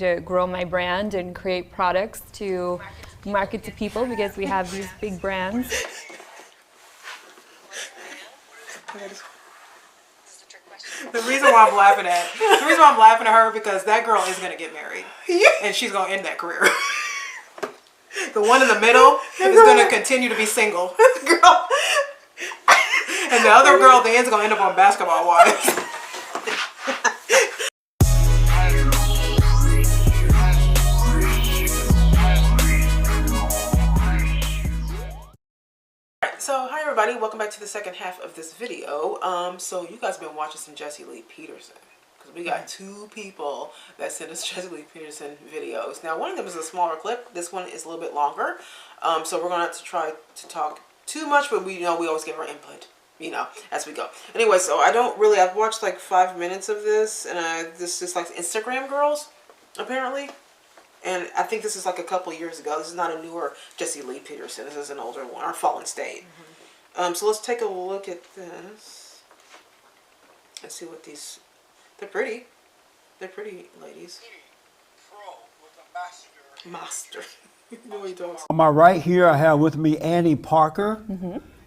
to grow my brand and create products to market to people because we have these big brands. The reason why I'm laughing at her because that girl is gonna get married and she's gonna end that career. The one in the middle is gonna continue to be single, girl, and the other girl at the end is gonna end up on Basketball Wives. So hi everybody, welcome back to the second half of this video. So you guys have been watching some Jessie Lee Peterson because we got two people that sent us Jessie Lee Peterson videos. Now one of them is a smaller clip, this one is a little bit longer. So we're gonna have to try to talk too much, but we always give our input, as we go. Anyway, so I've watched like 5 minutes of this, and this is like Instagram girls, apparently. And I think this is like a couple years ago. This is not a newer Jessie Lee Peterson. This is an older one, or Fallen State. So let's take a look at this. Let's see what these... They're pretty. They're pretty ladies. Master. On my right here, I have with me Annie Parker.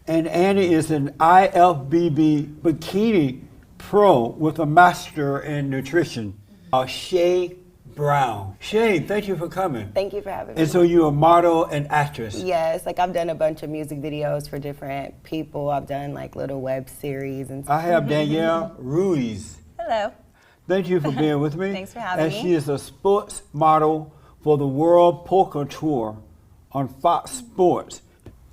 And Annie is an IFBB Bikini Pro with a Master in Nutrition. Shay Brown. Shay, thank you for coming. Thank you for having me. And so you're a model and actress. Yes, like I've done a bunch of music videos for different people. I've done like little web series and stuff. I have Danielle Ruiz. Hello. Thank you for being with me. Thanks for having me. And she is a sports model for the World Poker Tour on Fox Sports.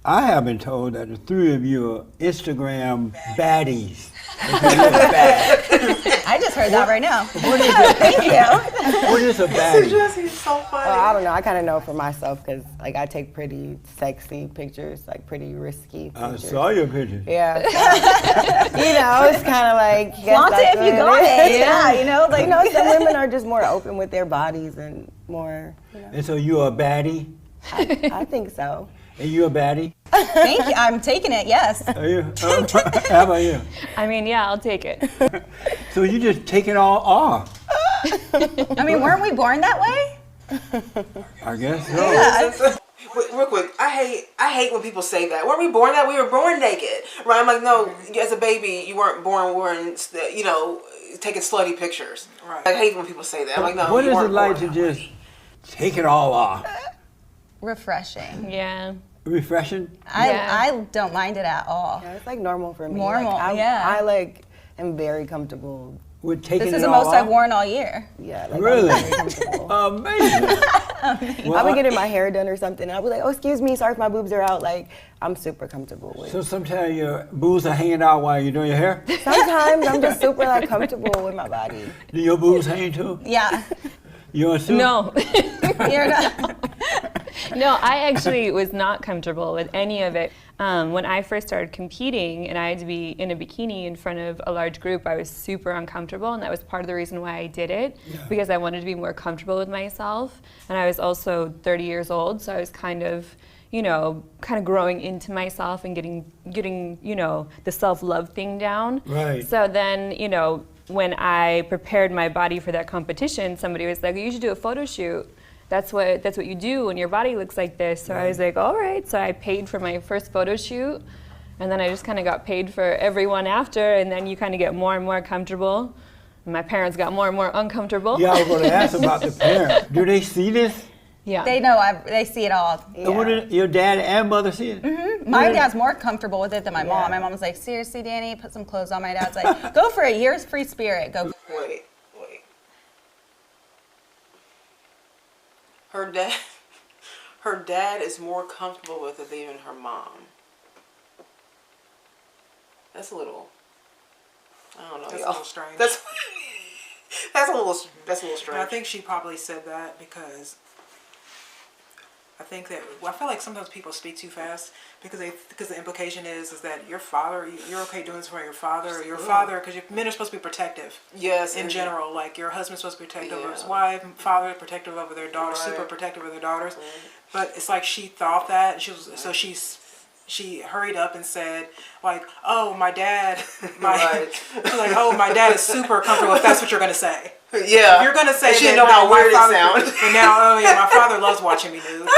I have been told that the three of you are Instagram baddies. I just heard that right now. What is it? Thank you. What is a baddie? Jessie's so funny. I don't know. I kind of know for myself because like I take pretty sexy pictures, like pretty risky I pictures. saw your picture. Yeah. It's kind of like Flaunt it if you got it. Yeah, like some women are just more open with their bodies and more. And so you're a baddie? I think so. And you a baddie? Thank you. I'm taking it. Yes. Are you? How about you? I mean, yeah, I'll take it. So you just take it all off? I mean, weren't we born that way? I guess so. Yeah. Real quick, I hate when people say that. Weren't we born that? We were born naked, right? I'm like, no. As a baby, you weren't born wearing, taking slutty pictures. Right. I hate when people say that. I'm like, no. What is it like to just take it all off? Refreshing. Yeah. Refreshing? I don't mind it at all. Yeah, it's like normal for me. Normal, like, yeah. I am very comfortable. With taking This it is the all most off? I've worn all year. Yeah, like Really? I'm very comfortable. Amazing. Well, I'll be getting my hair done or something, and I'll be like, oh, excuse me, sorry if my boobs are out. Like, I'm super comfortable with it. So sometimes your boobs are hanging out while you're doing your hair? Sometimes I'm just super like comfortable with my body. Do your boobs hang too? Yeah. You on suit? No. You're not. No, I actually was not comfortable with any of it. When I first started competing and I had to be in a bikini in front of a large group, I was super uncomfortable, and that was part of the reason why I did it, because I wanted to be more comfortable with myself. And I was also 30 years old, so I was kind of growing into myself and getting the self-love thing down. Right. So then, when I prepared my body for that competition, somebody was like, you should do a photo shoot. That's what you do when your body looks like this. So I was like, all right. So I paid for my first photo shoot, and then I just kind of got paid for everyone after, and then you kind of get more and more comfortable. And my parents got more and more uncomfortable. Yeah, I was going to ask about the parents. Do they see this? Yeah. They know. They see it all. And what did your dad and mother see it? Mm-hmm. My dad's more comfortable with it than my mom. My mom's like, seriously, Danny, put some clothes on. My dad's like, go for it. Year's free spirit. Go. Wait. Her dad is more comfortable with it than even her mom. That's a little. I don't know. That's a little strange. That's a little strange. I think she probably said that because I feel like sometimes people speak too fast because the implication is that your father, you're okay doing this for your father, because men are supposed to be protective. Yes, in general, like your husband's supposed to be protective over his wife, father protective over their daughters, super protective of their daughters. But it's like she thought that she she hurried up and said, like, oh, my dad, Right. she's like, oh, my dad is super comfortable if that's what you're going to say. Yeah. If you're going to say she that, didn't know how my weird it father- sounded. And now, oh yeah, my father loves watching me nude.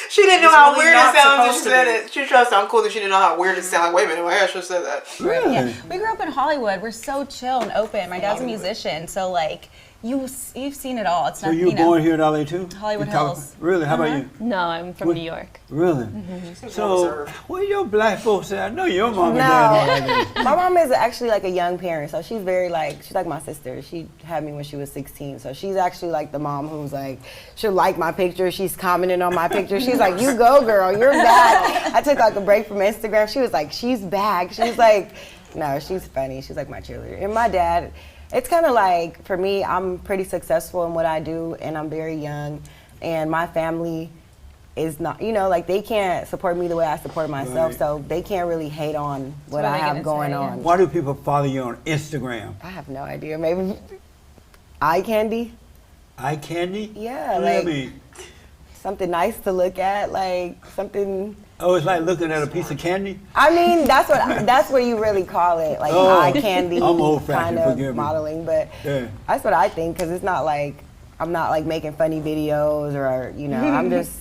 She didn't know It's how really weird not it sounded when she supposed to said be. it. She tried to sound cool, and she didn't know how weird it sounded. Like, wait a minute, I should have said that. Really? Yeah, we grew up in Hollywood. We're so chill and open. My dad's a musician, so like you've seen it all. It's So not you were born here in LA too? Hollywood In Cali- Hills. Really? How about you? No, I'm from New York. Really? So, reserved. what your black folks say? I know your mom and dad are like this. My mom is actually like a young parent, so she's very like, she's like my sister. She had me when she was 16, so she's actually like the mom who's like, she'll like my picture, she's commenting on my picture. She's like, you go girl, you're back. I took like a break from Instagram. She was like, she's back. She's like, no, she's funny. She's like my cheerleader. And my dad, it's kind of like, for me, I'm pretty successful in what I do, and I'm very young, and my family is not, you know, like they can't support me the way I support myself, Right. so they can't really hate on what what I I'm have gonna going say, yeah. on. Why do people follow you on Instagram? I have no idea. Maybe eye candy? Eye candy? Yeah, What do you like mean? something nice to look at, like something. Oh, it's like looking at a piece of candy? I mean, that's what you really call it, like Oh, eye candy I'm old-fashioned, kind of forgive me. modeling. But Yeah. that's what I think, because it's not like I'm not like making funny videos or you know, I'm just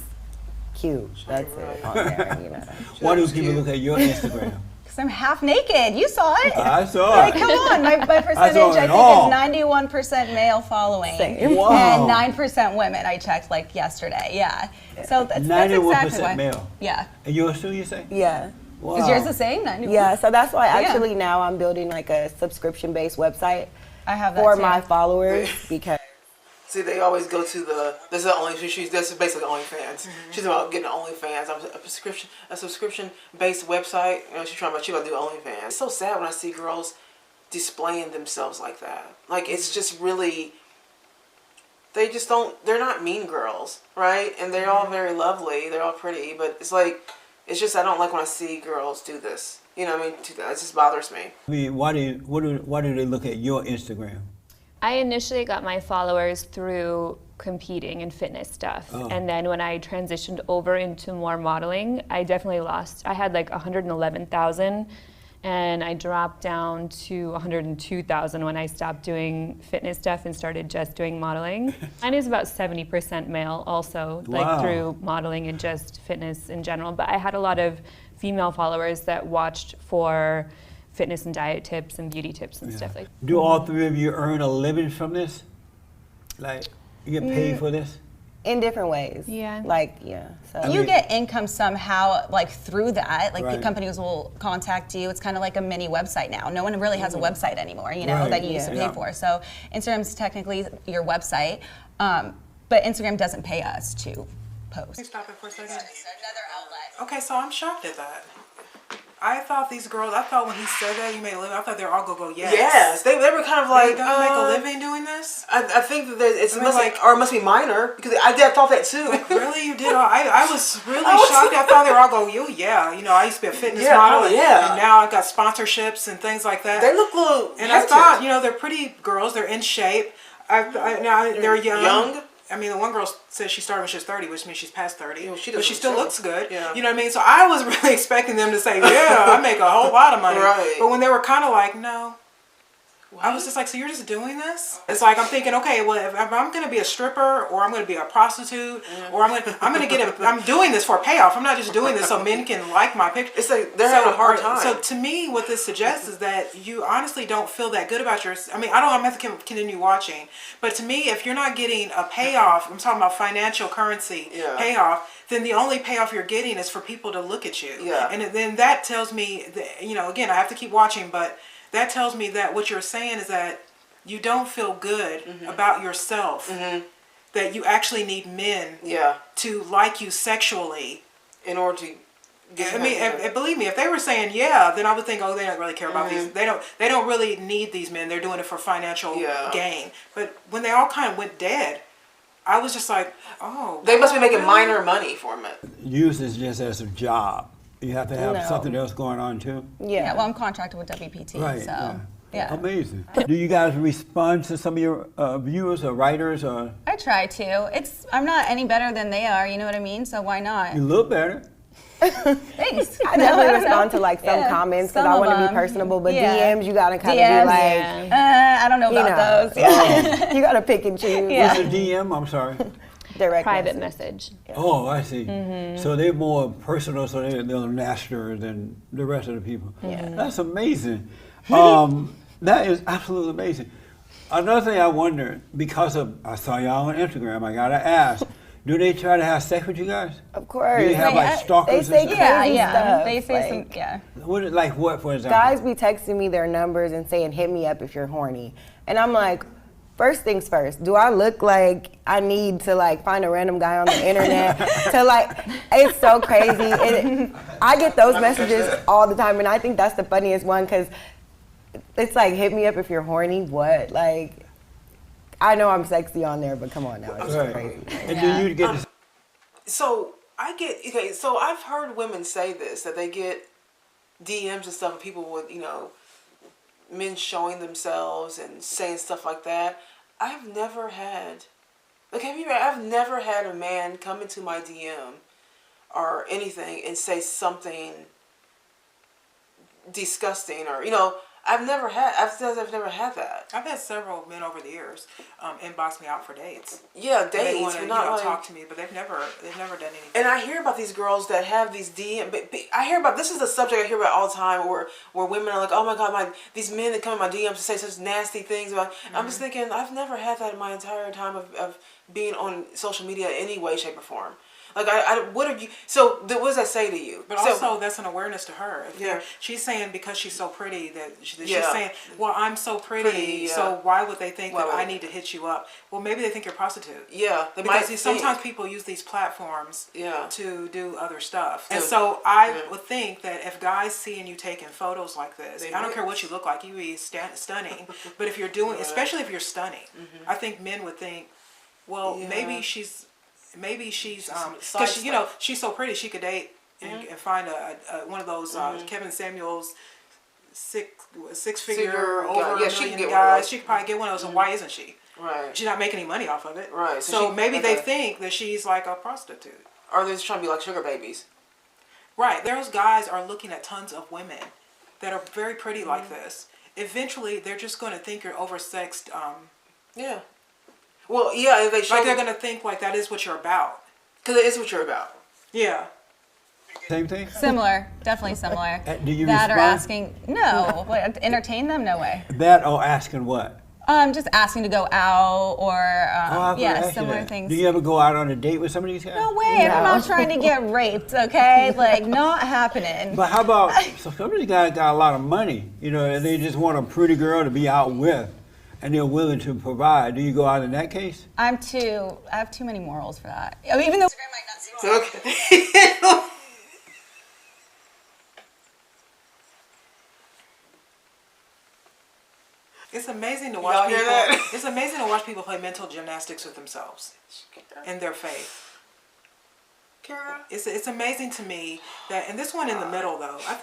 cute. That's it on there, you know. Why do people look at your Instagram? Because I'm half naked. You saw it. I saw Like, it. come on, my percentage saw it I think all. is 91% male following Same. Wow. and 9% women. I checked like yesterday. Yeah. So that's 91% exactly why. male. Yeah. And yours too, you say? Yeah. Wow. Is yours the same? 91? Yeah, so that's why Yeah. actually now I'm building like a subscription-based website I have that for too. my followers because See, they always go to this is the only this is basically OnlyFans. She's about getting OnlyFans. I'm a subscription based website. You know, she's about to do OnlyFans. It's so sad when I see girls displaying themselves like that. Like it's just really, they just don't. They're not mean girls, right? And they're all very lovely. They're all pretty, but it's like it's just I don't like when I see girls do this. You know what I mean? It just bothers me. I mean, why do they look at your Instagram? I initially got my followers through competing and fitness stuff. Oh. And then when I transitioned over into more modeling, I definitely lost. I had like 111,000 and I dropped down to 102,000 when I stopped doing fitness stuff and started just doing modeling. Mine is about 70% male also, Wow. like through modeling and just fitness in general. But I had a lot of female followers that watched for fitness and diet tips and beauty tips and stuff like that. Do all three of you earn a living from this? Like, you get paid for this? in different ways. Yeah. Like, yeah. So You get income somehow, like through that. Like Right. the companies will contact you. It's kind of like a mini website now. No one really has a website anymore, you know, Right. that you used to pay Yeah. for. So Instagram's technically your website, but Instagram doesn't pay us to Can you post. stop it for a second? Another outlet. Okay, so I'm shocked at that. I thought these girls, I thought when he said that you made a living, I thought they were all go yes. Yes, they were kind of They like don't make a living doing this? I think that it's I mean, must like- or it must be minor because I thought that too. Really? You did all, I was really I was- shocked. I thought they were all go, you, yeah. You know, I used to be a fitness Yeah, model. oh, and, yeah. and now I've got sponsorships and things like that. They look a little. And I thought, you know, they're pretty girls. They're in shape. Now they're young. Young? I mean, the one girl said she started when she was 30, which means she's past 30. Yeah, well, she but she doesn't still show. looks good. Yeah. You know what I mean? So I was really expecting them to say, yeah, I make a whole lot of money. Right. But when they were kind of like, no. I was just like, so you're just doing this? It's like I'm thinking, okay, well, if I'm going to be a stripper or I'm going to be a prostitute or I'm going to get I'm doing this for a payoff. I'm not just doing this so men can like my picture. It's like they're having a hard time. So to me, what this suggests is that you honestly don't feel that good about yourself. I mean, I'm going to have to continue watching. But to me, if you're not getting a payoff, I'm talking about financial currency Yeah. payoff, then the only payoff you're getting is for people to look at you. Yeah. And then that tells me, that, you know, again, I have to keep watching, but that tells me that what you're saying is that you don't feel good about yourself. That you actually need men yeah, to like you sexually. in order to get. I mean, believe me, if they were saying yeah, then I would think, oh, they don't really care about these. They don't really need these men. They're doing it for financial Yeah. gain. But when they all kind of went dead, I was just like, oh. they must be making really? minor money from it. Use this just as a job. You have to have No. something else going on too. Yeah, well, I'm contracted with WPT, Right. so yeah. Amazing. Do you guys respond to some of your viewers or writers or I try to. I'm not any better than they are, you know what I mean? So why not? you look better? Thanks. I definitely respond to like some comments because I want to be personable, but DMs you gotta kind of be like, I don't know about those. Yeah. You gotta pick and choose. Yeah. What's a DM? I'm sorry. Direct Private message. Oh, I see. So they're more personal, so they're nastier than the rest of the people. Yeah. That's amazing. That is absolutely amazing. Another thing I wonder, because I saw y'all on Instagram, I gotta ask, do they try to have sex with you guys? Of course. Do you have like stalkers they say and stuff? crazy Yeah. stuff. They say like, some. Like what, for example? Guys be texting me their numbers and saying, hit me up if you're horny. And I'm like, first things first, do I look like I need to like find a random guy on the internet to like, it's so crazy. I get those messages all the time, and I think that's the funniest one because it's like, hit me up if you're horny, what? Like, I know I'm sexy on there, but come on now, it's just crazy. And do you get So so I've heard women say this, that they get DMs and stuff of people with, men showing themselves and saying stuff like that. I've never had a man come into my DM or anything and say something disgusting or, I've never had that. I've had several men over the years inbox me out for dates. Yeah, They dates, want to but not like, talk to me, but they've never done anything. and I hear about these girls that have these DM. But I hear about, this is the subject I hear about all the time, where women are like, oh my god, these men that come in my DMs to say such nasty things about. I'm just thinking, I've never had that in my entire time of being on social media in any way, shape, or form. Like, what have you? So, what does that say to you? But also, that's an awareness to her. She's saying because she's so pretty that she's saying, well, I'm so pretty, so why would they think that I need to hit you up? Well, maybe they think you're a prostitute. Yeah, because sometimes people use these platforms to do other stuff. And so I would think that if guys seeing you taking photos like this, I don't care what you look like, you be stunning. But if you're doing, especially if you're stunning, I think men would think, well, maybe she's because she's so pretty, she could date and find one of those Kevin Samuels six figure over $1 million guys. She could probably get one of those. And why isn't she? Right. She's not making any money off of it. Right. So maybe they think that she's like a prostitute. Or they're just trying to be like sugar babies. Right. Those guys are looking at tons of women that are very pretty like this. Eventually, they're just going to think you're oversexed. Yeah. Well, yeah, if they show, like they're gonna think like that is what you're about, because it is what you're about. Yeah. Same thing. Similar, definitely similar. Do you that respond? Or asking? No. What, entertain them? No way. That or asking what? Just asking to go out or similar things. Do you ever go out on a date with some of these guys? No way. I'm not trying to get raped. Okay, like not happening. But how about some of these guys got a lot of money? And they just want a pretty girl to be out with. And they're willing to provide. Do you go out in that case? I have too many morals for that. I mean, even though Instagram might not seem okay. It's amazing to watch people. It's amazing to watch people play mental gymnastics with themselves and their faith. It's amazing to me that, and this one in the middle though, I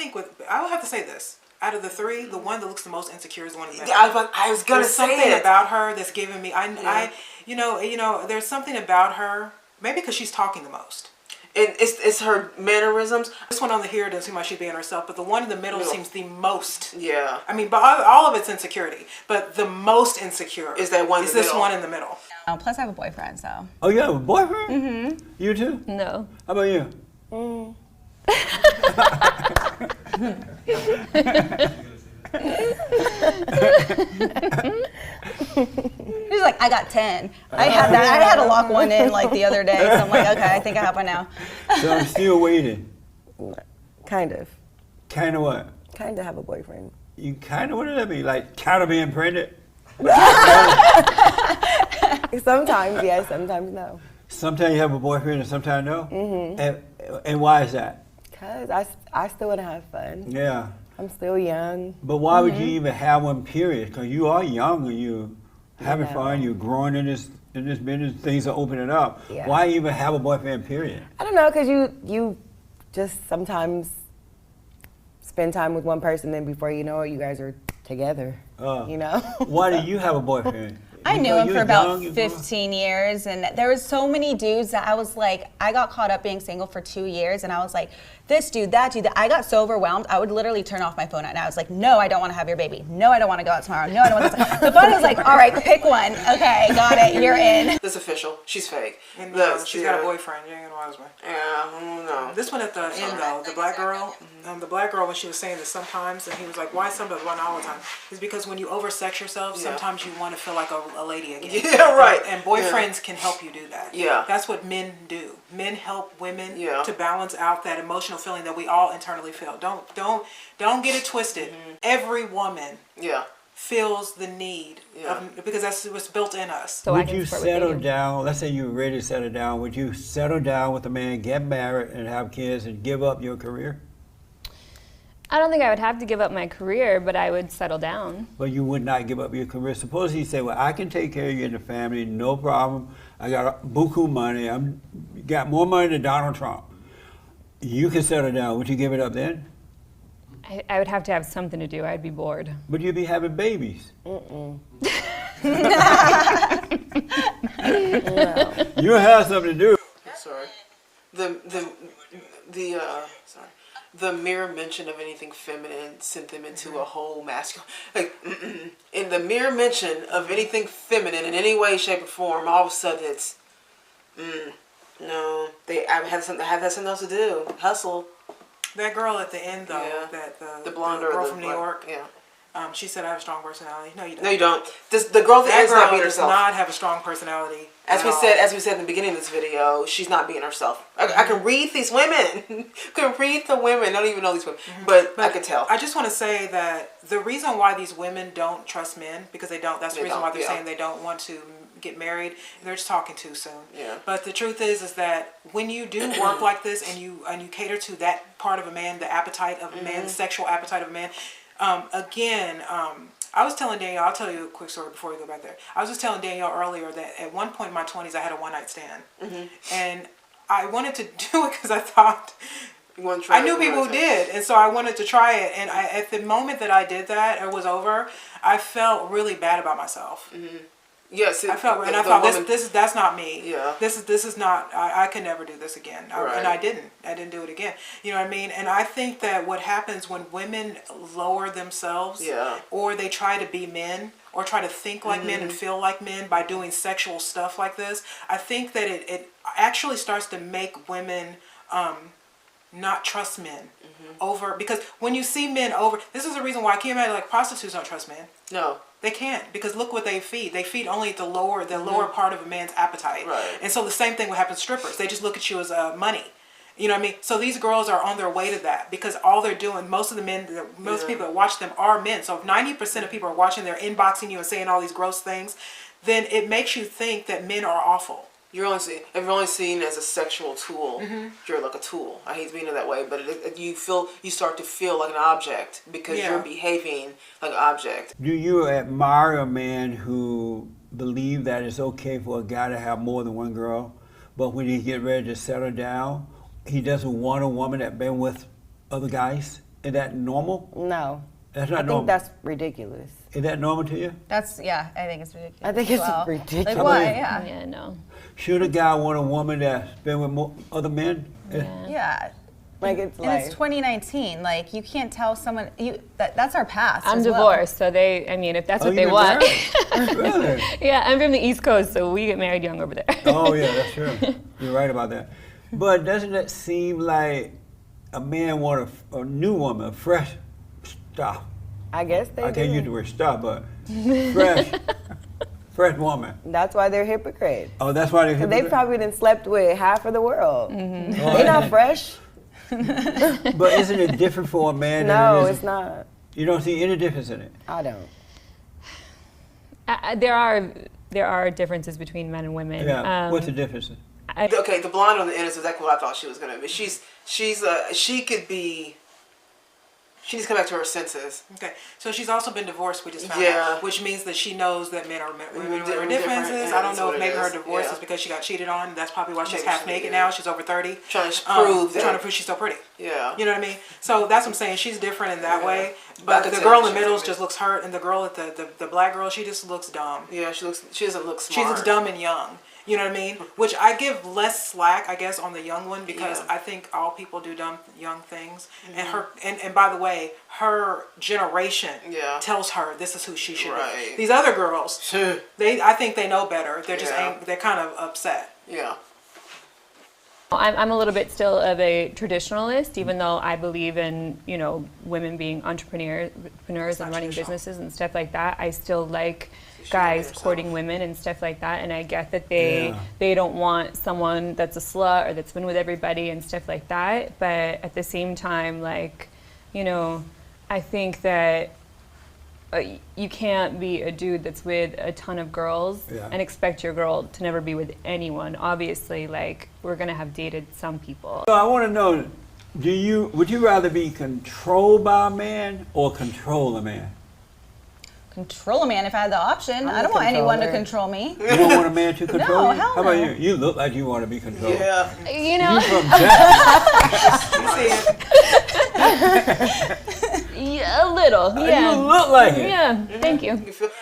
would have to say this. Out of the three, the one that looks the most insecure is the one in the middle. I was gonna say something about her that's giving me. There's something about her. Maybe because she's talking the most. It's her mannerisms. This one on the here doesn't seem like she's being herself, but the one in the middle seems the most. Yeah. I mean, but all of it's insecurity, but the most insecure is that one. Is this one in the middle? Plus, I have a boyfriend, so. Oh, you have a boyfriend? Mm-hmm. You too? No. How about you? He's like, I got 10. I had to lock one in like the other day, so I'm like, okay, I think I have one now. So I'm still waiting. Kind of. Kind of what? Kind of have a boyfriend. You kind of, what does that mean? Like kind of being pregnant? Sometimes yes, sometimes no. Sometimes you have a boyfriend and sometimes no? Mm-hmm. And why is that? Because I still want to have fun. Yeah. I'm still young. But why would you even have one, period? Because you are young and you're having fun, you're growing in this business, things are opening up. Yeah. Why even have a boyfriend, period? I don't know, because you just sometimes spend time with one person, then before you know it, you guys are together. Why do you have a boyfriend? I knew Well, him you for was about young, you 15 years, and there was so many dudes that I was like, I got caught up being single for 2 years, and I was like, this dude, that dude, that. I got so overwhelmed, I would literally turn off my phone at night. I was like, no, I don't want to have your baby. No, I don't want to go out tomorrow. No, I don't want to. The phone was like, all right, pick one. Okay, got it, you're in. This official. She's fake. And Look, she's got a boyfriend. You ain't got no husband. Yeah, I don't know. This one at the end though, the black girl, when she was saying this sometimes, and he was like, why sometimes, why not all the time? Is because when you oversex yourself, sometimes you want to feel like a lady again. Yeah, right. And boyfriends can help you do that. Yeah. That's what men do. Men help women Yeah. to balance out that emotional feeling that we all internally feel. Don't get it twisted. Every woman Yeah. feels the need because that's what's built in us. So I Would can you support what they settle do. down? Let's say you're ready to settle down. Would you settle down with a man, get married, and have kids, and give up your career? I don't think I would have to give up my career, but I would settle down. But you would not give up your career. Suppose he said, well, I can take care of you and the family, no problem. I got buku money. I'm got more money than Donald Trump. You can settle down. Would you give it up then? I would have to have something to do. I'd be bored. But you'd be having babies. No. You have something to do. Sorry. The mere mention of anything feminine sent them into a whole masculine. Like, in the mere mention of anything feminine in any way, shape, or form, all of a sudden it's, no. I have something else to do. Hustle. That girl at the end though, Yeah. that The blonde the or girl the from New black- York, Yeah. she said I have a strong personality. No, you don't. No, you don't. The girl that That is not girl being does herself. not have a strong personality. As at we all. said in the beginning of this video, she's not being herself. I can read these women. Can read the women. I don't even know these women, but I could tell. I just want to say that the reason why these women don't trust men, because they don't, that's the They reason don't, why they're yeah. saying they don't want to get married. They're just talking too soon. Yeah. But the truth is that when you do work like this and you cater to that part of a man, the appetite of a man, the sexual appetite of a man, I was telling Danielle, I'll tell you a quick story before we go back there. I was just telling Danielle earlier that at one point in my 20s, I had a one-night stand. And I wanted to do it because I thought, I knew people who did, and so I wanted to try it. And at the moment that I did that, it was over, I felt really bad about myself. Yes, I thought that's not me. Yeah. This is not. I can never do this again. Right. And I didn't do it again. You know what I mean? And I think that what happens when women lower themselves, Yeah. or they try to be men, or try to think like men and feel like men by doing sexual stuff like this, I think that it actually starts to make women not trust men over, because when you see men over, this is the reason why I can't imagine, like, prostitutes don't trust men. No. They can't, because look what they feed. They feed only the lower part of a man's appetite. Right. And so the same thing will happen to strippers. They just look at you as money. You know what I mean? So these girls are on their way to that, because all they're doing, most of the men, most people that watch them are men. So if 90% of people are watching, they're inboxing you and saying all these gross things, then it makes you think that men are awful. If you're only seen as a sexual tool, you're like a tool. I hate being that way, but you start to feel like an object because you're behaving like an object. Do you admire a man who believes that it's okay for a guy to have more than one girl, but when he get ready to settle down, he doesn't want a woman that's been with other guys? Is that normal? No. That's not I normal. think that's ridiculous. Is that normal to you? I think it's ridiculous. I think it's ridiculous. Like, why? Yeah. Yeah, no. Should a guy want a woman that's been with other men? Yeah. Like, it's And like, it's 2019. Like, you can't tell someone that's our past. I'm as well. divorced, so if that's what you they been want. married? Really? Yeah, I'm from the East Coast, so we get married young over there. Oh yeah, that's true. You're right about that. But doesn't that seem like a man want a new woman, a fresh stuff? I guess they I can't do. use the word stuff, but fresh woman. That's why they're hypocrites. Oh, that's why they're Because they hypocrite? probably done slept with half of the world. They not fresh. But isn't it different for a man? than No, it is? it's not. You don't see any difference in it. I don't. There are differences between men and women. Yeah. What's the difference? Okay, the blonde on the end is exactly what I thought she was gonna be. She could be. She needs to come back to her senses. Okay, so she's also been divorced. We just found Yeah. out, which means that she knows that men are women are Different, differences. yeah, I don't that's know what if it maybe her is. divorce Yeah. is because she got cheated on. That's probably why she's Maybe half she- naked yeah. now. She's over 30. Trying to prove that. Trying to prove she's still pretty. Yeah. You know what I mean? So that's what I'm saying. She's different in that Yeah. way. But I But could the tell girl in the she's middle different. just looks hurt, and the girl at the black girl, she just looks dumb. Yeah, she doesn't look smart. She looks dumb and young. You know what I mean? Which I give less slack, I guess, on the young one because Yeah. I think all people do dumb young things. And her and by the way, her generation Yeah. tells her this is who she should Right. be. These other girls, I think they know better. They're just Yeah. they're kind of upset. Yeah. I'm a little bit still of a traditionalist, even though I believe in, you know, women being entrepreneurs and running traditional. businesses and stuff like that. I still like should guys be yourself. courting women and stuff like that, and I get that Yeah. they don't want someone that's a slut or that's been with everybody and stuff like that. But at the same time, like, you know, I think that you can't be a dude that's with a ton of girls Yeah. and expect your girl to never be with anyone. Obviously, like, we're gonna have dated some people. So I want to know, would you rather be controlled by a man or control a man? Control a man if I had the option. I'm I a don't want anyone to controller. control me. You don't want a man to control No, you? hell How about no. you? You look like you want to be controlled. Yeah. You know, You from Jackson. You see it? yeah, a little, yeah. You look like it. Yeah, thank you.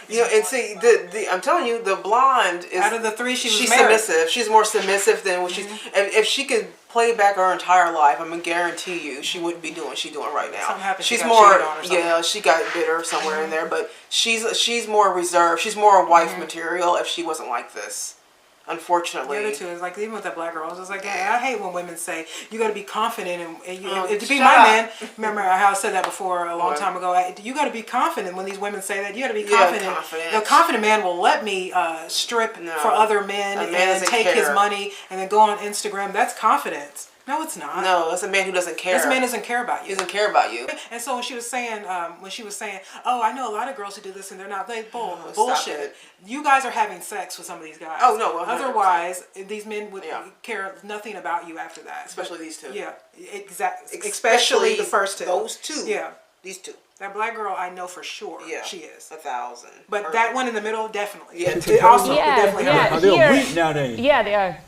You know, and see, the I'm telling you, the blonde is Out of the three, she's she's married. submissive. She's more submissive than what she's. If she could play back her entire life, I'm gonna guarantee you, she wouldn't be doing what she's doing right now. Something happened, she She's got more, cheated on or something. yeah, she got bitter somewhere in there, but she's more reserved. She's more wife material. If she wasn't like this, unfortunately. The other two is like, even with that black girl, it's like, I hate when women say you got to be confident and you, Oh, to be shut my up. man. Remember how I said that before a long What? time ago. You got to be confident when these women say that. You got to be Yeah, confident. confident. The confident man will let me strip No. for other men A man and doesn't take his care. money and then go on Instagram. That's confidence. No, it's not. No, it's a man who doesn't care. This man doesn't care about He you. doesn't care about you. And so when she was saying, oh, I know a lot of girls who do this and they're not, stop bullshit. it. You guys are having sex with some of these guys. Oh, no, 100%. Otherwise, these men would Yeah. care nothing about you after that. Especially these two. Yeah, exactly. Especially the first two. Those two. Yeah. These two. That black girl, I know for sure Yeah. she is. 1,000. But Perfect. that one in the middle, definitely. Yeah. It also Yeah, definitely yeah. Oh, they're Here- weak nowadays. Yeah, they are.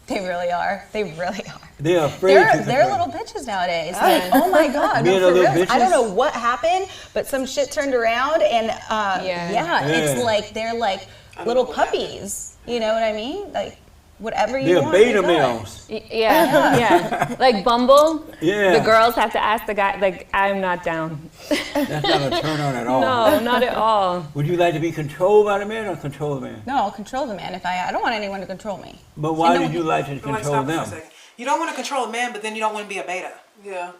They really are. They really are. They're afraid to They're control. little bitches nowadays. Like, oh my God. Men No, are for little real. I don't bitches? know what happened, but some shit turned around and Yeah. it's Yeah. like they're like don't little know what puppies. You know what I mean? Like whatever you They're want. beta they got. males. Yeah, yeah. Like Bumble, Yeah. the girls have to ask the guy, like, I'm not down. That's not a turn on at all. No, not at all. Would you like to be controlled by the man or control the man? No, I'll control the man. If I don't want anyone to control me. But why And did you like to But like, control stop for a them? second. You don't want to control a man, but then you don't want to be a beta. Yeah.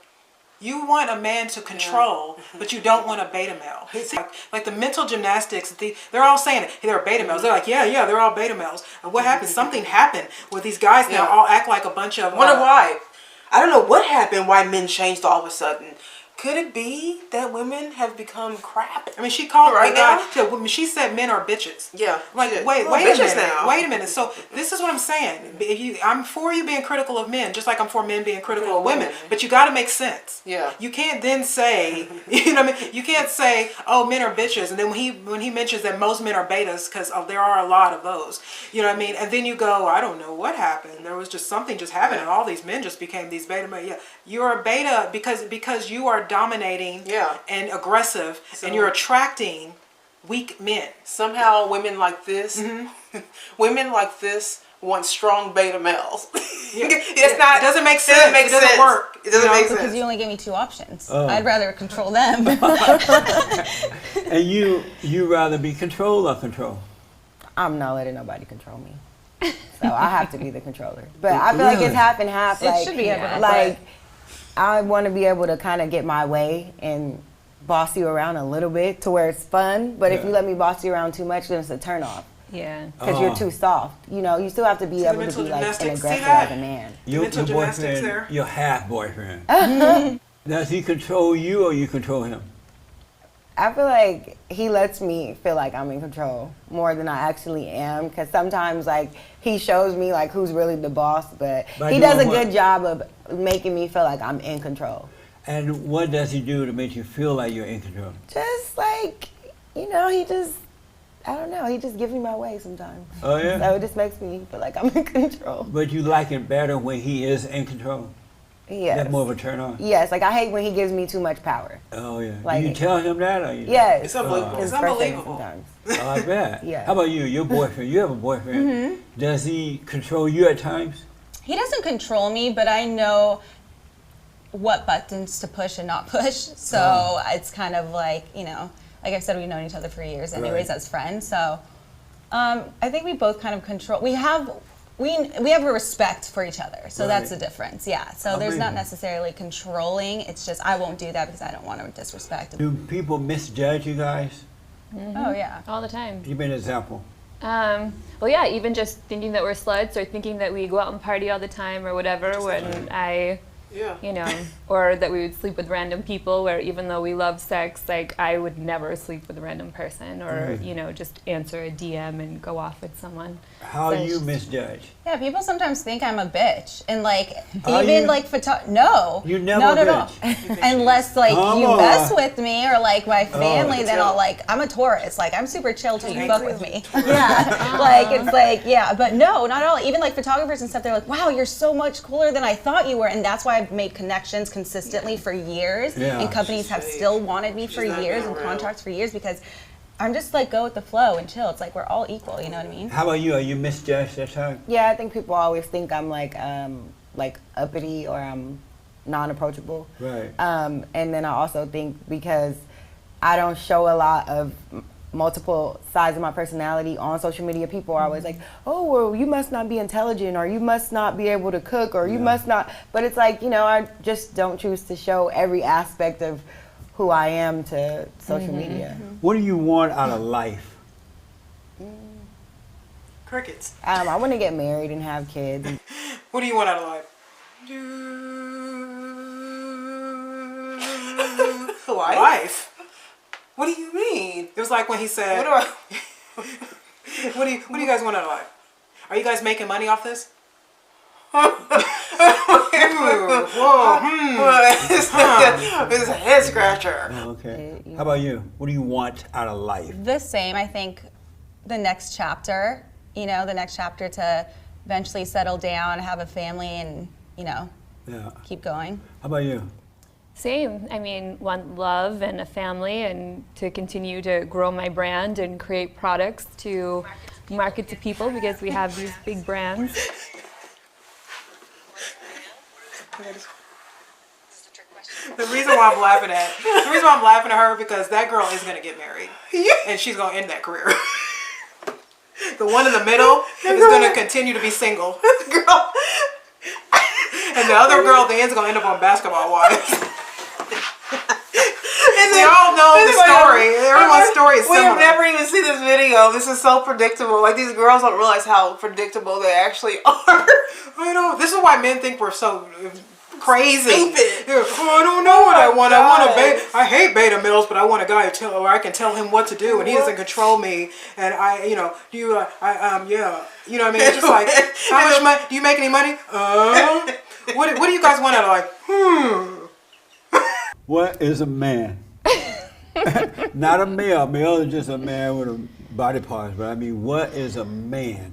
You want a man to control, but you don't want a beta male. It's like the mental gymnastics, they're all saying it. Hey, they're beta males. They're like, yeah, they're all beta males. And what happened? Something happened with these guys now Yeah. all act like a bunch of... Wonder why. I don't know what happened, why men changed all of a sudden. Could it be that women have become crap? I mean, she called Right the guy. now? She said men are bitches. Yeah. Like, shit. wait Well, a bitches minute. now. Wait a minute. So this is what I'm saying. I'm for you being critical of men, just like I'm for men being critical of women. But you got to make sense. Yeah. You can't then say, you know what I mean? You can't say, oh, men are bitches, and then when he mentions that most men are betas, because there are a lot of those. You know what I mean? And then you go, I don't know what happened. There was just something just happened, and all these men just became these beta males. Yeah, you're a beta because you are dominating. Yeah. And aggressive, and you're attracting weak men. Somehow women like this, Mm-hmm. women like this want strong beta males. Yeah. It's not. It doesn't make sense. Doesn't make It doesn't sense. work. It doesn't You know, make Because sense. you only gave me two options. Oh. I'd rather control them. And you rather be controlled or control? I'm not letting nobody control me. So I have to be the controller. But I feel like it's half and half. It Like, should be half, like I want to be able to kind of get my way and boss you around a little bit to where it's fun. But if Yeah. you let me boss you around too much, then it's a turn off. Yeah. Because Oh. you're too soft. You know, you still have to be the able to mental be like an gymnastics. See aggressor that? as a man. Your mental gymnastics boyfriend, there. your half boyfriend. Does he control you or you control him? I feel like he lets me feel like I'm in control more than I actually am. Because sometimes, like, he shows me, like, who's really the boss. But By he does a doing what? good job of making me feel like I'm in control. And what does he do to make you feel like you're in control? Just like, you know, he just, I don't know, he just gives me my way sometimes. Oh, yeah? So it just makes me feel like I'm in control. But you like it better when he is in control? Yes. That's more of a turn on? Yes, like I hate when he gives me too much power. Oh, yeah. Like- do you tell him that? Or you Yes. It's unbelievable. It's It's frustrating unbelievable. sometimes. Oh, I bet. Yeah. How about you? Your boyfriend. You have a boyfriend. Does he control you at times? He doesn't control me, but I know what buttons to push and not push. So it's kind of like, you know, like I said, we've known each other for years anyways Right. as friends. So I think we both kind of control. We have a respect for each other. So that's the Right. difference. Yeah. So there's not Amazing. necessarily controlling. It's just I won't do that because I don't want to disrespect. Do people misjudge you guys? Oh yeah. All the time. Give me an example. Well, yeah, even just thinking that we're sluts or thinking that we go out and party all the time or whatever, when Yeah. you know, or that we would sleep with random people, where even though we love sex, like I would never sleep with a random person, or you know, just answer a DM and go off with someone. How So do you it's- misjudge? Yeah, people sometimes think I'm a bitch, and like Are even you? like no, You're never not a at all. Unless like Come you on. mess with me or like my family, then chill. I'll like I'm a Taurus, like I'm super chill till you fuck with me. Yeah, like it's like yeah, but no, not at all. Even like photographers and stuff, they're like, wow, you're so much cooler than I thought you were, and that's why I've made connections consistently for years, Yeah. and companies have still wanted me for not years being and real. contracts for years because I'm just like go with the flow and chill. It's like we're all equal, you know what I mean? How about you? Are you misjudged at times? Yeah, I think people always think I'm like uppity or I'm non-approachable. Right. And then I also think because I don't show a lot of multiple sides of my personality on social media, people are always like, oh, well, you must not be intelligent, or you must not be able to cook, or you must not. But it's like, you know, I just don't choose to show every aspect of who I am to social media. What do you want out of life? Crickets. I want to get married and have kids. What do you want out of life? Life? What do you mean? It was like when he said, What what do you guys want out of life? Are you guys making money off this? It's a head scratcher. Oh, okay. How about you? What do you want out of life? The same, I think, the next chapter, you know, the next chapter to eventually settle down, have a family, and, you know, Yeah. keep going. How about you? Same. I mean, want love and a family, and to continue to grow my brand and create products to market to people, because we have these big brands. The reason why I'm laughing at her, because that girl is gonna get married, and she's gonna end that career. The one in the middle is gonna continue to be single, girl, and the other girl at the end is gonna end up on Basketball Wives. We all know the story. Everyone's story is We've similar. never even seen this video. This is so predictable. Like, these girls don't realize how predictable they actually are. I know. This is why men think we're so crazy. Stupid. Yeah. Oh, I don't know what I want. I want a God. I hate beta males, but I want a guy where I can tell him what to do, and he doesn't control me. And yeah, you know what I mean? It's just like, how much money? Do you make any money? What do you guys want out of life? What is a man? Not a male. Male is just a man with a body parts, but I mean, what is a man?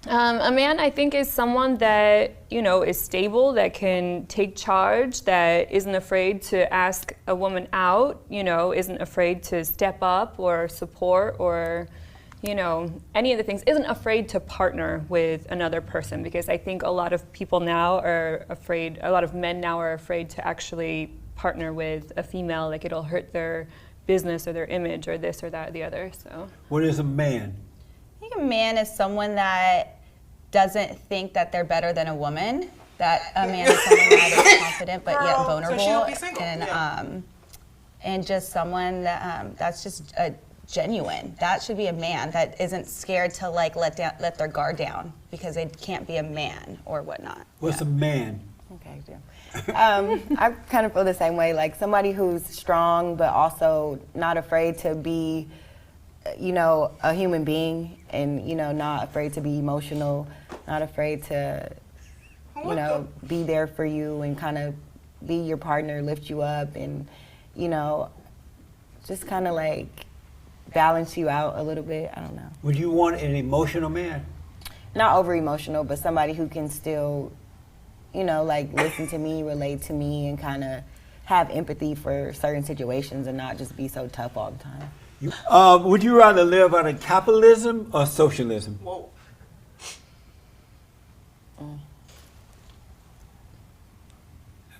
A man, I think, is someone that, you know, is stable, that can take charge, that isn't afraid to ask a woman out, you know, isn't afraid to step up or support or, you know, any of the things, isn't afraid to partner with another person, because I think a lot of people now are afraid, a lot of men now are afraid to actually partner with a female, like it'll hurt their business or their image or this or that or the other. So What is a man? I think a man is someone that doesn't think that they're better than a woman. That a man is someone that is confident but yet Girl, so vulnerable, she'll be single. and Yeah. and just someone that that's just genuine. That should be a man that isn't scared to like let their guard down because they can't be a man or whatnot. What's a man? Okay, yeah. I kind of feel the same way, like somebody who's strong but also not afraid to be, you know, a human being, and, you know, not afraid to be emotional, not afraid to, you know, be there for you and kind of be your partner, lift you up, and, you know, just kind of like balance you out a little bit. I don't know. Would you want an emotional man? Not over emotional, but somebody who can still, you know, like listen to me, relate to me, and kind of have empathy for certain situations and not just be so tough all the time. Would you rather live under capitalism or socialism? Whoa.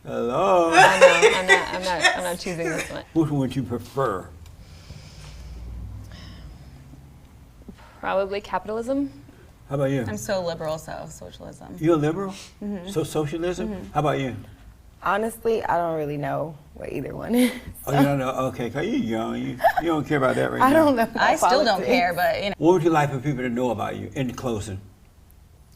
Hello. I'm not choosing this one. Which one would you prefer? Probably capitalism. How about you? I'm so liberal, so socialism. You're a liberal? So socialism? How about you? Honestly, I don't really know what either one is. Oh, you don't know? Okay, because you're young. You don't care about that right now. I don't know. I still don't politics. care, but you know. What would you like for people to know about you in closing?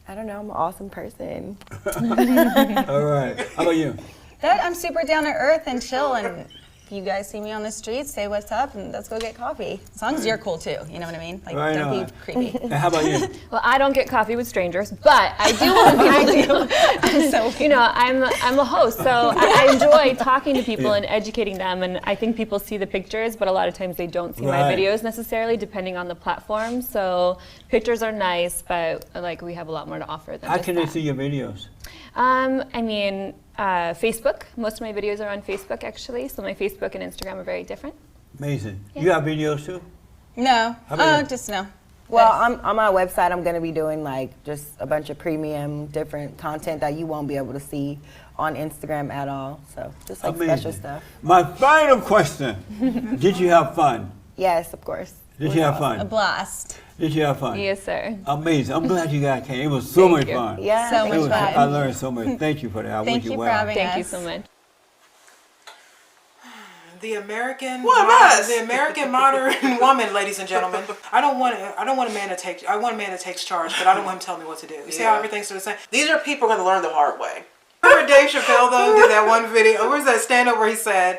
I don't know. I'm an awesome person. All right. How about you? That I'm super down to earth and chill, and if you guys see me on the street, say what's up and let's go get coffee. As long as you're cool too, you know what I mean? Like, Right don't on. be creepy. And how about you? Well, I don't get coffee with strangers, but I do want people to. So you know, I'm a host, so I enjoy talking to people and educating them. And I think people see the pictures, but a lot of times they don't see my Right. videos necessarily, depending on the platform. So pictures are nice, but like we have a lot more to offer than How just can they that. see your videos? I mean, Facebook. Most of my videos are on Facebook, actually. So my Facebook and Instagram are very different. Amazing. You have videos too? No, How about you? just no. Well, on my website, I'm going to be doing like just a bunch of premium, different content that you won't be able to see on Instagram at all. So just like special stuff. My final question. Did you have fun? Yes, of course. Did you have A fun? blast. Did you have fun? Yes, sir. Amazing. I'm glad you guys came. It was so much Thank you. fun. Yeah. So It much was, fun. I learned so much. Thank you for that. I Thank wish you well. for having Thank you us. so much. The American, What a mess. the American modern woman, ladies and gentlemen. I want a man that takes charge, but I don't want him to tell me what to do. You see how Yeah. everything's the same? These are people going to learn the hard way. Remember Dave Chappelle though did that one video? Where's that stand-up where he said,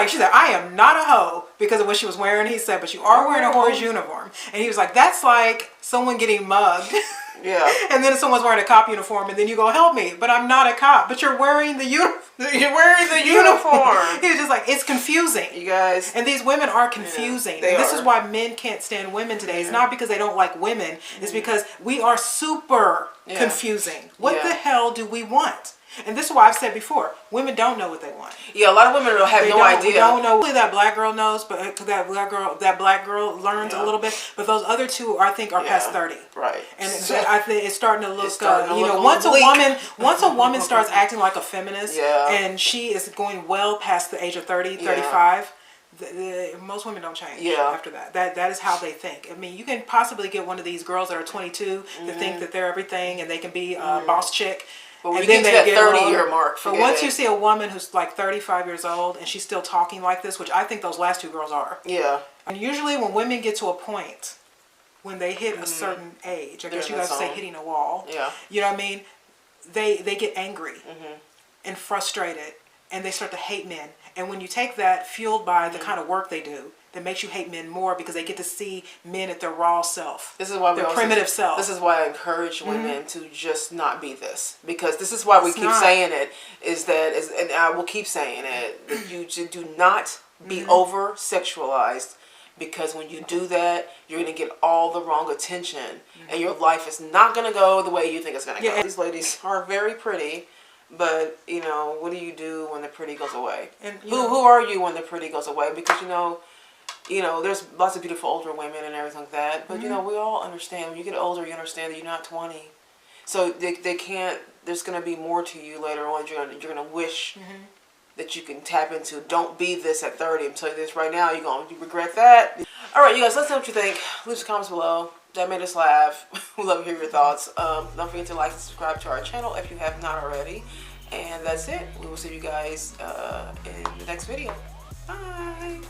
she said, I am not a hoe because of what she was wearing. He said, but you are wearing a whore's uniform. And he was like, that's like someone getting mugged. Yeah. And then someone's wearing a cop uniform, and then you go, help me, but I'm not a cop. But you're wearing the uniform. You're wearing the uniform. He was just like, it's confusing. You guys. And these women are confusing. they And this are. is why men can't stand women today. It's not because they don't like women. It's because we are super confusing. What the hell do we want? And this is why I've said before, women don't know what they want. Yeah, a lot of women have They no don't, idea. We don't know. Only that black girl knows, but that black girl learns a little bit. But those other two, I think, are past 30. Right. And I think it's starting to look. starting to look a once little once a woman starts acting like a feminist, Yeah. and she is going well past the age of 30, 35. Most women don't change after that. That is how they think. I mean, you can possibly get one of these girls that are 22 that think that they're everything and they can be a boss chick. But when And you then get to they that get 30-year along. mark, But forget once it. you see a woman who's like 35 years old and she's still talking like this, which I think those last two girls are. Yeah. And usually when women get to a point, when they hit a certain age, I guess you in guys the say zone. hitting a wall. Yeah. You know what I mean? They get angry and frustrated, and they start to hate men. And when you take that, fueled by the kind of work they do, that makes you hate men more because they get to see men at their raw self. This is why their primitive self. This is why I encourage women to just not be this, because this is why we It's keep not. saying it. And I will keep saying it. That you do not be over sexualized, because when you do that, you're gonna get all the wrong attention, and your life is not gonna go the way you think it's gonna go. These ladies are very pretty. But, you know, what do you do when the pretty goes away? And who are you when the pretty goes away? Because, you know, there's lots of beautiful older women and everything like that. But, you know, we all understand. When you get older, you understand that you're not 20. So they can't, there's going to be more to you later on. You're going to wish that you can tap into. Don't be this at 30. I'm telling you this right now. You're going to regret that. All right, you guys, let us know what you think. Leave some comments below. That made us laugh. We love to hear your thoughts. Don't forget to like and subscribe to our channel if you have not already. And that's it. We will see you guys in the next video. Bye.